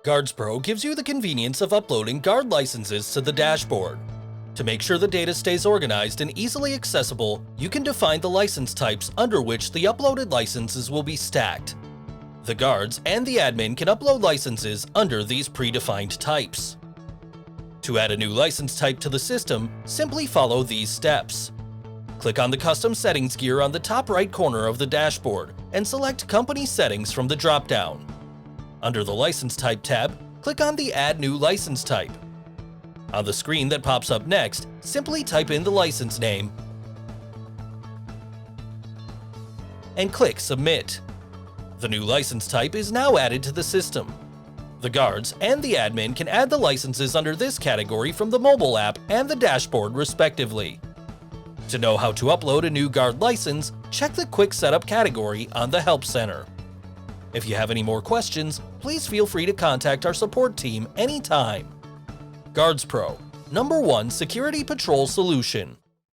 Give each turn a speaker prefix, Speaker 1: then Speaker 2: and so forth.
Speaker 1: GuardsPro gives you the convenience of uploading Guard licenses to the dashboard. To make sure the data stays organized and easily accessible, you can define the license types under which the uploaded licenses will be stacked. The guards and the admin can upload licenses under these predefined types. To add a new license type to the system, simply follow these steps. Click on the Custom Settings gear on the top right corner of the dashboard and select Company Settings from the drop-down. Under the License Type tab, click on the Add New License Type. On the screen that pops up next, simply type in the license name and click Submit. The new license type is now added to the system. The guards and the admin can add the licenses under this category from the mobile app and the dashboard respectively. To know how to upload a new guard license, check the Quick Setup category on the Help Center. If you have any more questions, please feel free to contact our support team anytime. GuardsPro, #1 security patrol solution.